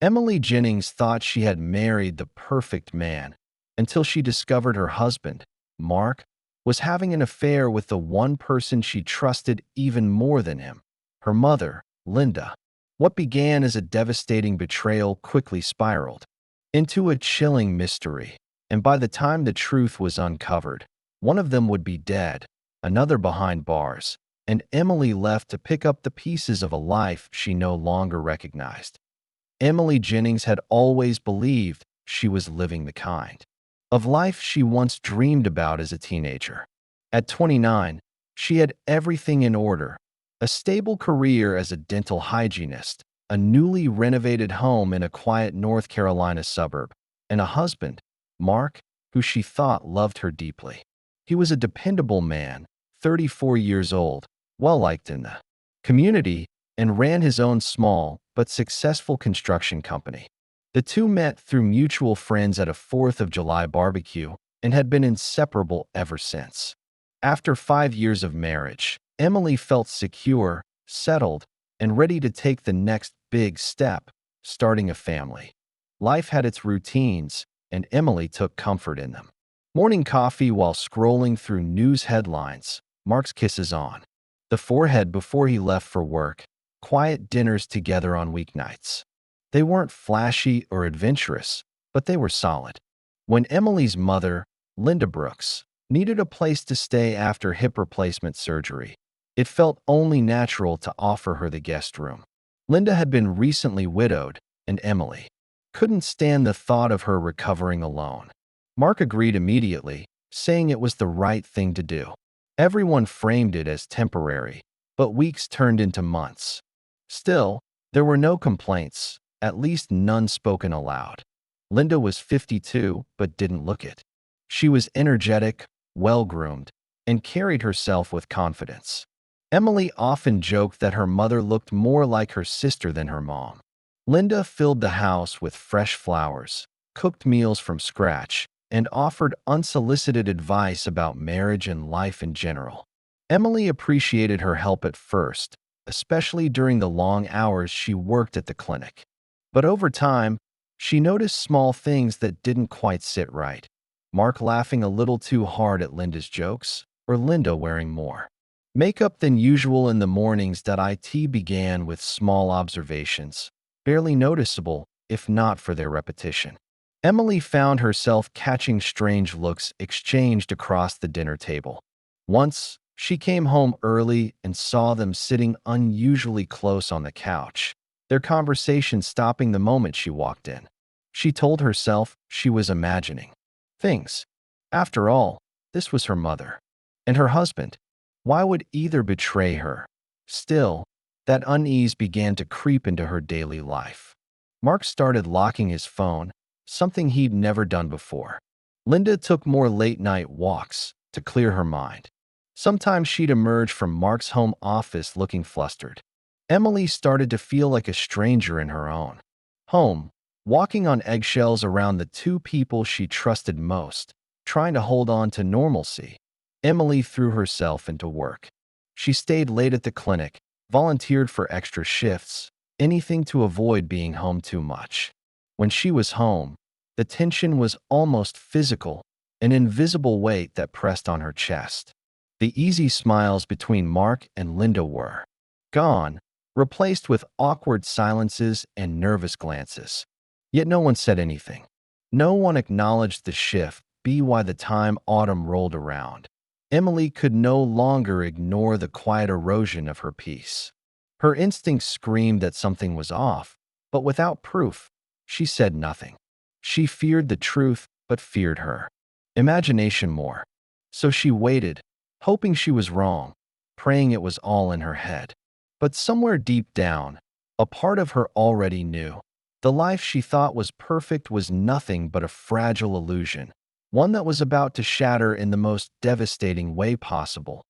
Emily Jennings thought she had married the perfect man until she discovered her husband, Mark, was having an affair with the one person she trusted even more than him, her mother, Linda. What began as a devastating betrayal quickly spiraled into a chilling mystery, and by the time the truth was uncovered, one of them would be dead, another behind bars, and Emily left to pick up the pieces of a life she no longer recognized. Emily Jennings had always believed she was living the kind of life she once dreamed about as a teenager. At 29, she had everything in order: a stable career as a dental hygienist, a newly renovated home in a quiet North Carolina suburb, and a husband, Mark, who she thought loved her deeply. He was a dependable man, 34 years old, well-liked in the community, and ran his own small but successful construction company. The two met through mutual friends at a 4th of July barbecue and had been inseparable ever since. After 5 years of marriage, Emily felt secure, settled, and ready to take the next big step, starting a family. Life had its routines, and Emily took comfort in them. Morning coffee while scrolling through news headlines, Mark's kisses on the forehead before he left for work, quiet dinners together on weeknights. They weren't flashy or adventurous, but they were solid. When Emily's mother, Linda Brooks, needed a place to stay after hip replacement surgery, it felt only natural to offer her the guest room. Linda had been recently widowed, and Emily couldn't stand the thought of her recovering alone. Mark agreed immediately, saying it was the right thing to do. Everyone framed it as temporary, but weeks turned into months. Still, there were no complaints, at least none spoken aloud. Linda was 52, but didn't look it. She was energetic, well-groomed, and carried herself with confidence. Emily often joked that her mother looked more like her sister than her mom. Linda filled the house with fresh flowers, cooked meals from scratch, and offered unsolicited advice about marriage and life in general. Emily appreciated her help at first, especially during the long hours she worked at the clinic. But over time, she noticed small things that didn't quite sit right. Mark laughing a little too hard at Linda's jokes, or Linda wearing more makeup than usual in the mornings. That it began with small observations, barely noticeable if not for their repetition. Emily found herself catching strange looks exchanged across the dinner table. Once, she came home early and saw them sitting unusually close on the couch, their conversation stopping the moment she walked in. She told herself she was imagining things. After all, this was her mother. And her husband. Why would either betray her? Still, that unease began to creep into her daily life. Mark started locking his phone, something he'd never done before. Linda took more late-night walks to clear her mind. Sometimes she'd emerge from Mark's home office looking flustered. Emily started to feel like a stranger in her own home, walking on eggshells around the two people she trusted most, trying to hold on to normalcy. Emily threw herself into work. She stayed late at the clinic, volunteered for extra shifts, anything to avoid being home too much. When she was home, the tension was almost physical, an invisible weight that pressed on her chest. The easy smiles between Mark and Linda were gone, replaced with awkward silences and nervous glances. Yet no one said anything. No one acknowledged the shift. By the time autumn rolled around, Emily could no longer ignore the quiet erosion of her peace. Her instincts screamed that something was off, but without proof, she said nothing. She feared the truth, but feared her imagination more. So she waited, hoping she was wrong, praying it was all in her head. But somewhere deep down, a part of her already knew. The life she thought was perfect was nothing but a fragile illusion, one that was about to shatter in the most devastating way possible.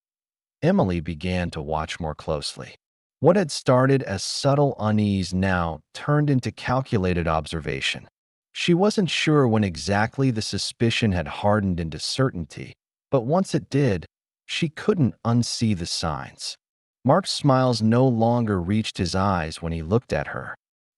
Emily began to watch more closely. What had started as subtle unease now turned into calculated observation. She wasn't sure when exactly the suspicion had hardened into certainty, but once it did, she couldn't unsee the signs. Mark's smiles no longer reached his eyes when he looked at her.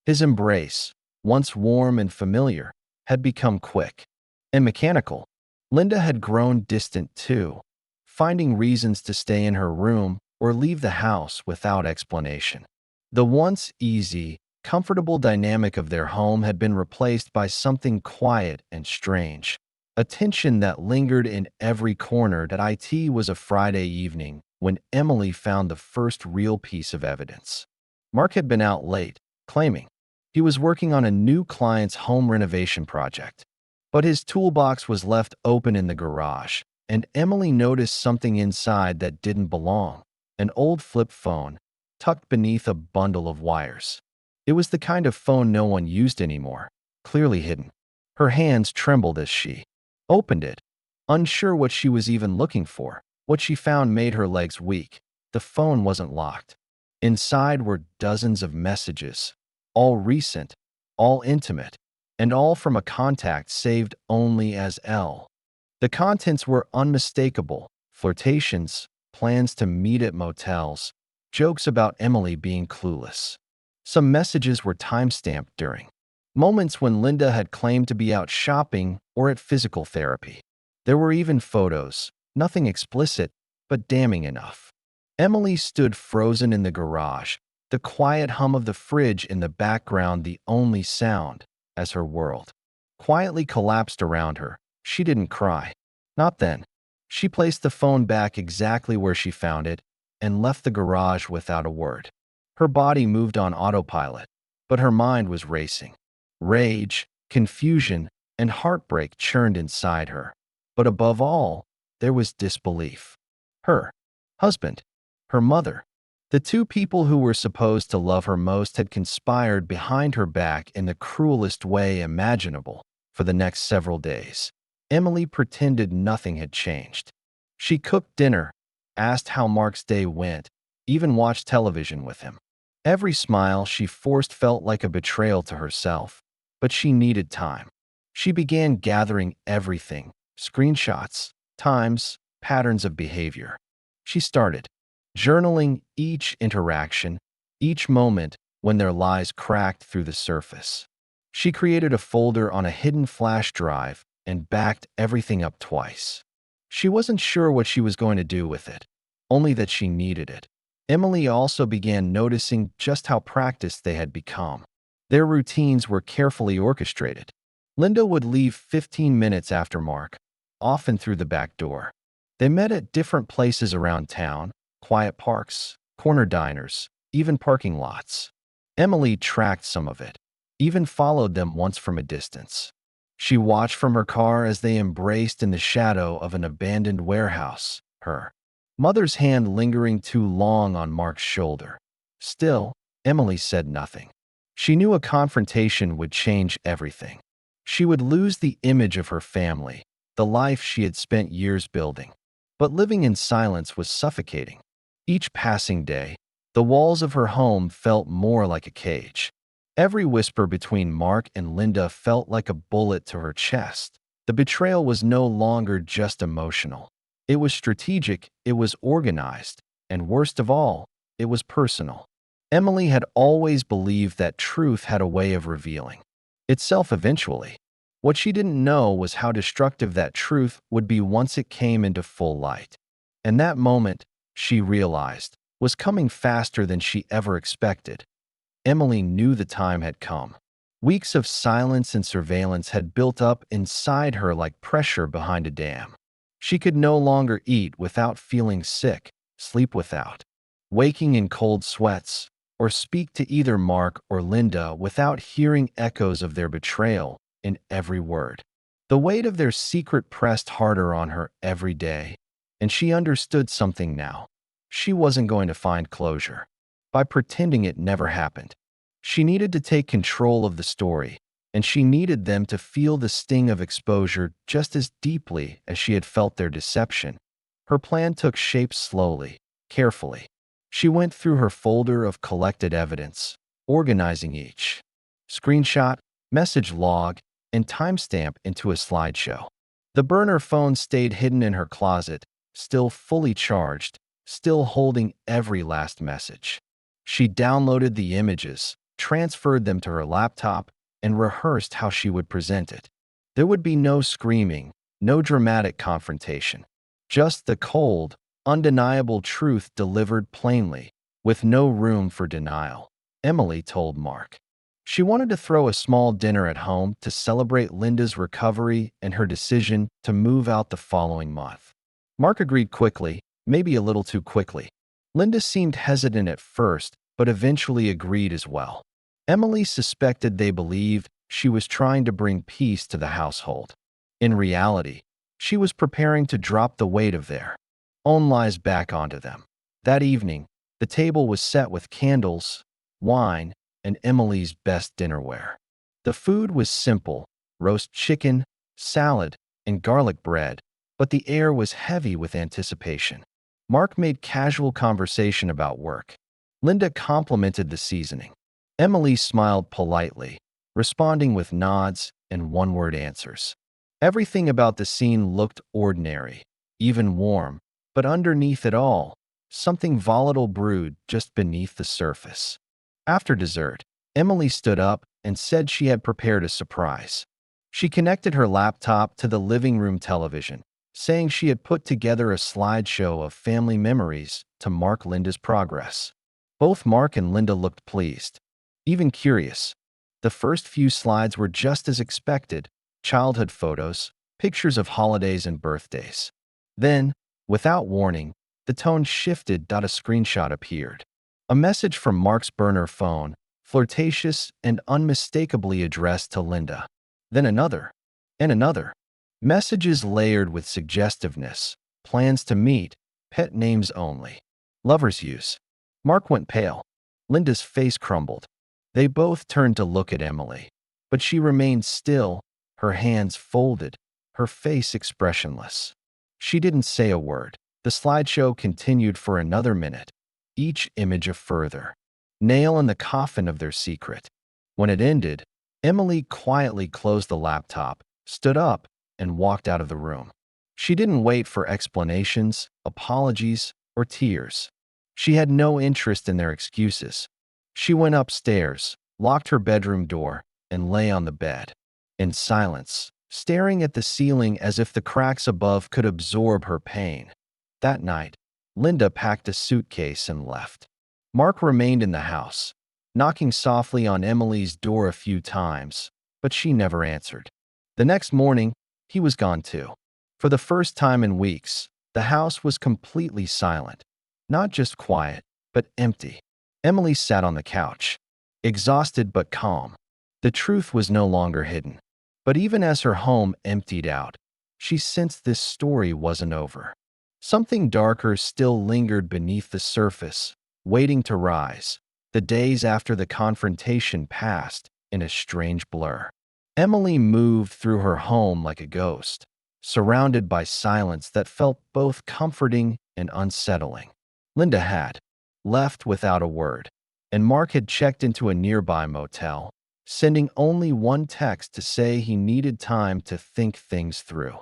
His embrace, once warm and familiar, had become quick and mechanical. Linda had grown distant too, finding reasons to stay in her room or leave the house without explanation. The once easy, comfortable dynamic of their home had been replaced by something quiet and strange, a tension that lingered in every corner. It was a Friday evening when Emily found the first real piece of evidence. Mark had been out late, claiming he was working on a new client's home renovation project. But his toolbox was left open in the garage, and Emily noticed something inside that didn't belong: an old flip phone tucked beneath a bundle of wires. It was the kind of phone no one used anymore, clearly hidden. Her hands trembled as she opened it, unsure what she was even looking for. What she found made her legs weak. The phone wasn't locked. Inside were dozens of messages, all recent, all intimate, and all from a contact saved only as L. The contents were unmistakable: flirtations, plans to meet at motels, jokes about Emily being clueless. Some messages were timestamped during moments when Linda had claimed to be out shopping or at physical therapy. There were even photos, nothing explicit, but damning enough. Emily stood frozen in the garage, the quiet hum of the fridge in the background the only sound, as her world quietly collapsed around her. She didn't cry. Not then. She placed the phone back exactly where she found it and left the garage without a word. Her body moved on autopilot, but her mind was racing. Rage, confusion, and heartbreak churned inside her. But above all, there was disbelief. Her husband, her mother, the two people who were supposed to love her most had conspired behind her back in the cruelest way imaginable. For the next several days, Emily pretended nothing had changed. She cooked dinner, asked how Mark's day went, even watched television with him. Every smile she forced felt like a betrayal to herself, but she needed time. She began gathering everything: screenshots, times, patterns of behavior. She started journaling each interaction, each moment when their lies cracked through the surface. She created a folder on a hidden flash drive and backed everything up twice. She wasn't sure what she was going to do with it, only that she needed it. Emily also began noticing just how practiced they had become. Their routines were carefully orchestrated. Linda would leave 15 minutes after Mark, often through the back door. They met at different places around town: quiet parks, corner diners, even parking lots. Emily tracked some of it, even followed them once from a distance. She watched from her car as they embraced in the shadow of an abandoned warehouse, her mother's hand lingering too long on Mark's shoulder. Still, Emily said nothing. She knew a confrontation would change everything. She would lose the image of her family, the life she had spent years building. But living in silence was suffocating. Each passing day, the walls of her home felt more like a cage. Every whisper between Mark and Linda felt like a bullet to her chest. The betrayal was no longer just emotional. It was strategic, it was organized, and worst of all, it was personal. Emily had always believed that truth had a way of revealing itself eventually. What she didn't know was how destructive that truth would be once it came into full light. And that moment, she realized, was coming faster than she ever expected. Emily knew the time had come. Weeks of silence and surveillance had built up inside her like pressure behind a dam. She could no longer eat without feeling sick, sleep without waking in cold sweats, or speak to either Mark or Linda without hearing echoes of their betrayal in every word. The weight of their secret pressed harder on her every day, and she understood something now. She wasn't going to find closure by pretending it never happened. She needed to take control of the story, and she needed them to feel the sting of exposure just as deeply as she had felt their deception. Her plan took shape slowly, carefully. She went through her folder of collected evidence, organizing each screenshot, message log, and timestamp into a slideshow. The burner phone stayed hidden in her closet, still fully charged, still holding every last message. She downloaded the images, transferred them to her laptop, and rehearsed how she would present it. There would be no screaming, no dramatic confrontation, just the cold, undeniable truth delivered plainly, with no room for denial. Emily told Mark. She wanted to throw a small dinner at home to celebrate Linda's recovery and her decision to move out the following month. Mark agreed quickly, maybe a little too quickly. Linda seemed hesitant at first, but eventually agreed as well. Emily suspected they believed she was trying to bring peace to the household. In reality, she was preparing to drop the weight of their own lies back onto them. That evening, the table was set with candles, wine, and Emily's best dinnerware. The food was simple: roast chicken, salad, and garlic bread, but the air was heavy with anticipation. Mark made casual conversation about work. Linda complimented the seasoning. Emily smiled politely, responding with nods and one-word answers. Everything about the scene looked ordinary, even warm, but underneath it all, something volatile brewed just beneath the surface. After dessert, Emily stood up and said she had prepared a surprise. She connected her laptop to the living room television, saying she had put together a slideshow of family memories to mark Linda's progress. Both Mark and Linda looked pleased, even curious. The first few slides were just as expected: childhood photos, pictures of holidays and birthdays. Then, without warning, the tone shifted. A screenshot appeared. A message from Mark's burner phone, flirtatious and unmistakably addressed to Linda. Then another, and another. Messages layered with suggestiveness: plans to meet, pet names only, lovers use. Mark went pale. Linda's face crumbled. They both turned to look at Emily, but she remained still, her hands folded, her face expressionless. She didn't say a word. The slideshow continued for another minute, each image a further nail in the coffin of their secret. When it ended, Emily quietly closed the laptop, stood up, and walked out of the room. She didn't wait for explanations, apologies, or tears. She had no interest in their excuses. She went upstairs, locked her bedroom door, and lay on the bed, in silence, staring at the ceiling as if the cracks above could absorb her pain. That night, Linda packed a suitcase and left. Mark remained in the house, knocking softly on Emily's door a few times, but she never answered. The next morning, he was gone too. For the first time in weeks, the house was completely silent. Not just quiet, but empty. Emily sat on the couch, exhausted but calm. The truth was no longer hidden. But even as her home emptied out, she sensed this story wasn't over. Something darker still lingered beneath the surface, waiting to rise. The days after the confrontation passed in a strange blur. Emily moved through her home like a ghost, surrounded by silence that felt both comforting and unsettling. Linda had left without a word, and Mark had checked into a nearby motel, sending only one text to say he needed time to think things through.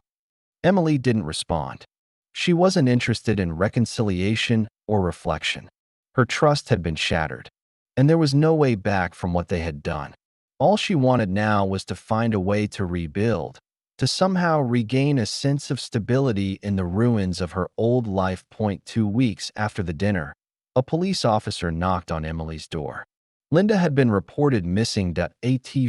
Emily didn't respond. She wasn't interested in reconciliation or reflection. Her trust had been shattered, and there was no way back from what they had done. All she wanted now was to find a way to rebuild, to somehow regain a sense of stability in the ruins of her old life. 2 weeks after the dinner, a police officer knocked on Emily's door. Linda had been reported missing. At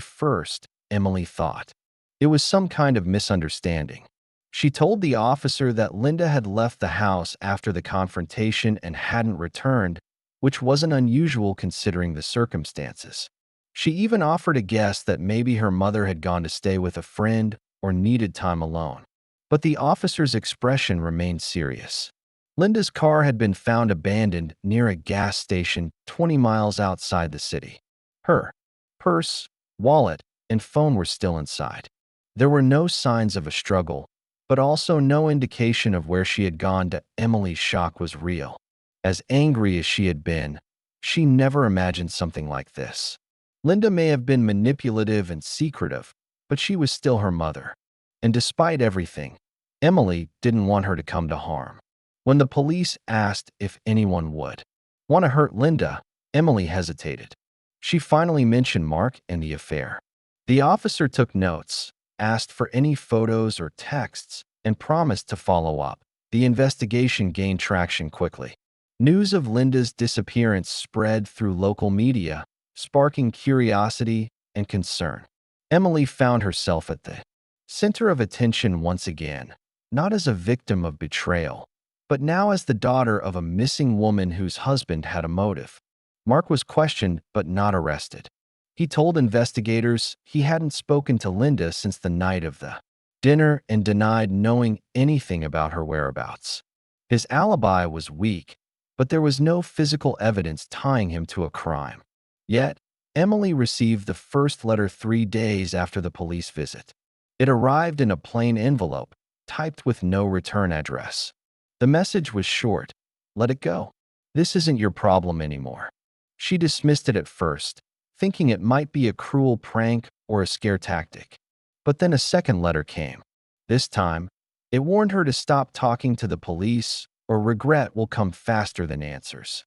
first, Emily thought it was some kind of misunderstanding. She told the officer that Linda had left the house after the confrontation and hadn't returned, which wasn't unusual considering the circumstances. She even offered a guess that maybe her mother had gone to stay with a friend or needed time alone. But the officer's expression remained serious. Linda's car had been found abandoned near a gas station 20 miles outside the city. Her purse, wallet, and phone were still inside. There were no signs of a struggle, but also no indication of where she had gone. Emily's shock was real. As angry as she had been, she never imagined something like this. Linda may have been manipulative and secretive, but she was still her mother. And despite everything, Emily didn't want her to come to harm. When the police asked if anyone would want to hurt Linda, Emily hesitated. She finally mentioned Mark and the affair. The officer took notes, asked for any photos or texts, and promised to follow up. The investigation gained traction quickly. News of Linda's disappearance spread through local media, sparking curiosity and concern. Emily found herself at the center of attention once again, not as a victim of betrayal, but now as the daughter of a missing woman whose husband had a motive. Mark was questioned but not arrested. He told investigators he hadn't spoken to Linda since the night of the dinner and denied knowing anything about her whereabouts. His alibi was weak, but there was no physical evidence tying him to a crime. Yet, Emily received the first letter 3 days after the police visit. It arrived in a plain envelope, typed with no return address. The message was short: "Let it go. This isn't your problem anymore." She dismissed it at first, thinking it might be a cruel prank or a scare tactic. But then a second letter came. This time, it warned her to stop talking to the police, or regret will come faster than answers.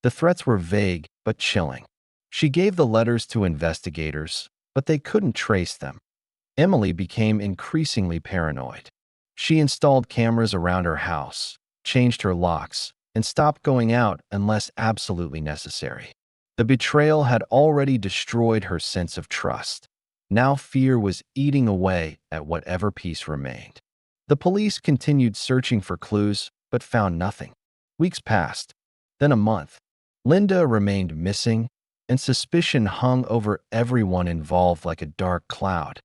The threats were vague but chilling. She gave the letters to investigators, but they couldn't trace them. Emily became increasingly paranoid. She installed cameras around her house, changed her locks, and stopped going out unless absolutely necessary. The betrayal had already destroyed her sense of trust. Now fear was eating away at whatever peace remained. The police continued searching for clues, but found nothing. Weeks passed, then a month. Linda remained missing, and suspicion hung over everyone involved like a dark cloud.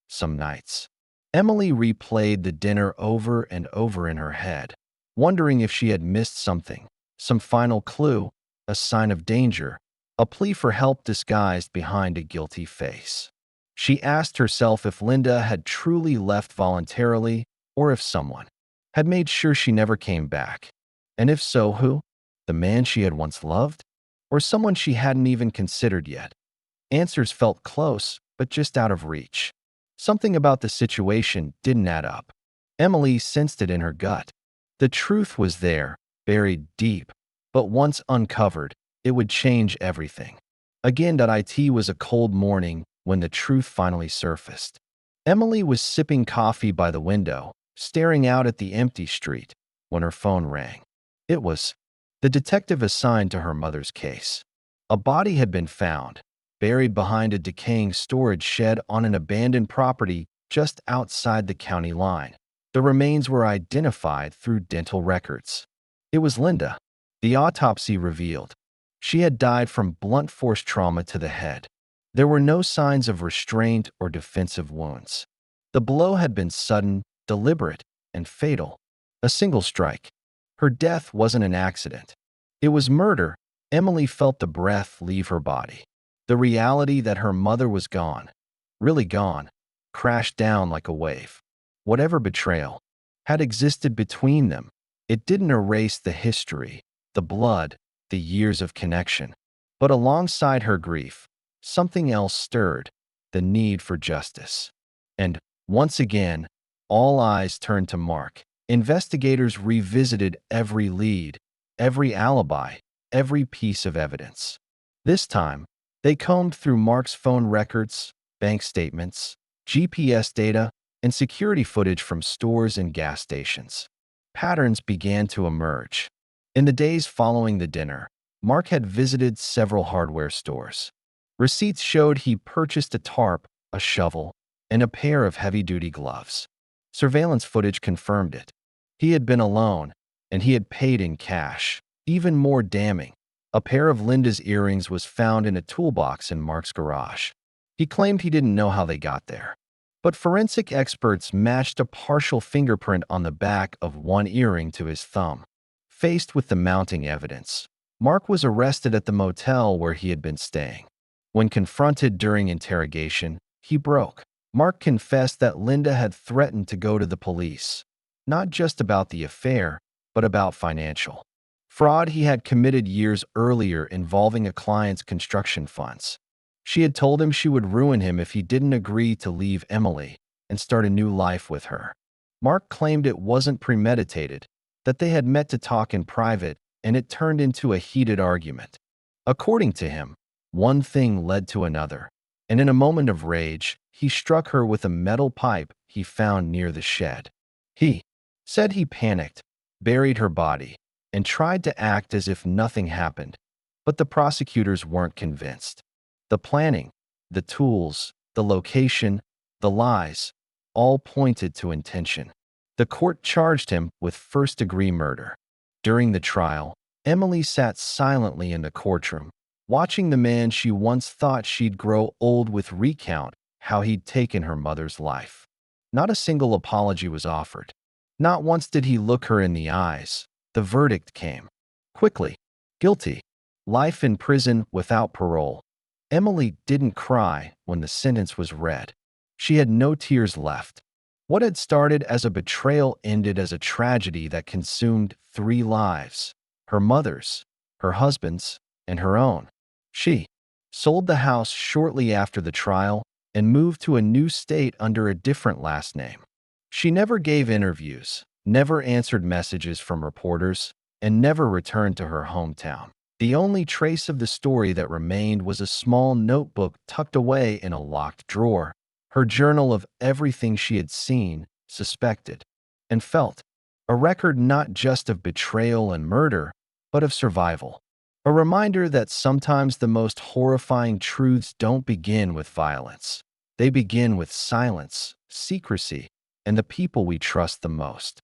Some nights, Emily replayed the dinner over and over in her head, wondering if she had missed something, some final clue, a sign of danger, a plea for help disguised behind a guilty face. She asked herself if Linda had truly left voluntarily, or if someone had made sure she never came back. And if so, who? The man she had once loved? Or someone she hadn't even considered yet? Answers felt close, but just out of reach. Something about the situation didn't add up. Emily sensed it in her gut. The truth was there, buried deep, but once uncovered, it would change everything. Again, it was a cold morning when the truth finally surfaced. Emily was sipping coffee by the window, staring out at the empty street, when her phone rang. It was the detective assigned to her mother's case. A body had been found, buried behind a decaying storage shed on an abandoned property just outside the county line. The remains were identified through dental records. It was Linda. The autopsy revealed she had died from blunt force trauma to the head. There were no signs of restraint or defensive wounds. The blow had been sudden, deliberate, and fatal. A single strike. Her death wasn't an accident. It was murder. Emily felt the breath leave her body. The reality that her mother was gone, really gone, crashed down like a wave. Whatever betrayal had existed between them, it didn't erase the history, the blood, the years of connection. But alongside her grief, something else stirred: the need for justice. And once again, all eyes turned to Mark. Investigators revisited every lead, every alibi, every piece of evidence. This time, they combed through Mark's phone records, bank statements, GPS data, and security footage from stores and gas stations. Patterns began to emerge. In the days following the dinner, Mark had visited several hardware stores. Receipts showed he purchased a tarp, a shovel, and a pair of heavy-duty gloves. Surveillance footage confirmed it. He had been alone, and he had paid in cash. Even more damning, a pair of Linda's earrings was found in a toolbox in Mark's garage. He claimed he didn't know how they got there. But forensic experts matched a partial fingerprint on the back of one earring to his thumb. Faced with the mounting evidence, Mark was arrested at the motel where he had been staying. When confronted during interrogation, he broke. Mark confessed that Linda had threatened to go to the police, not just about the affair, but about financial fraud he had committed years earlier involving a client's construction funds. She had told him she would ruin him if he didn't agree to leave Emily and start a new life with her. Mark claimed it wasn't premeditated, that they had met to talk in private, and it turned into a heated argument. According to him, one thing led to another. and in a moment of rage, he struck her with a metal pipe he found near the shed. He said he panicked, buried her body, and tried to act as if nothing happened, but the prosecutors weren't convinced. The planning, the tools, the location, the lies, all pointed to intention. The court charged him with first-degree murder. During the trial, Emily sat silently in the courtroom, watching the man she once thought she'd grow old with recount how he'd taken her mother's life. Not a single apology was offered. Not once did he look her in the eyes. The verdict came. Quickly. Guilty. Life in prison without parole. Emily didn't cry when the sentence was read. She had no tears left. What had started as a betrayal ended as a tragedy that consumed 3 lives: her mother's, her husband's, and her own. She sold the house shortly after the trial and moved to a new state under a different last name. She never gave interviews, never answered messages from reporters, and never returned to her hometown. The only trace of the story that remained was a small notebook tucked away in a locked drawer, her journal of everything she had seen, suspected, and felt. A record not just of betrayal and murder, but of survival. A reminder that sometimes the most horrifying truths don't begin with violence. They begin with silence, secrecy, and the people we trust the most.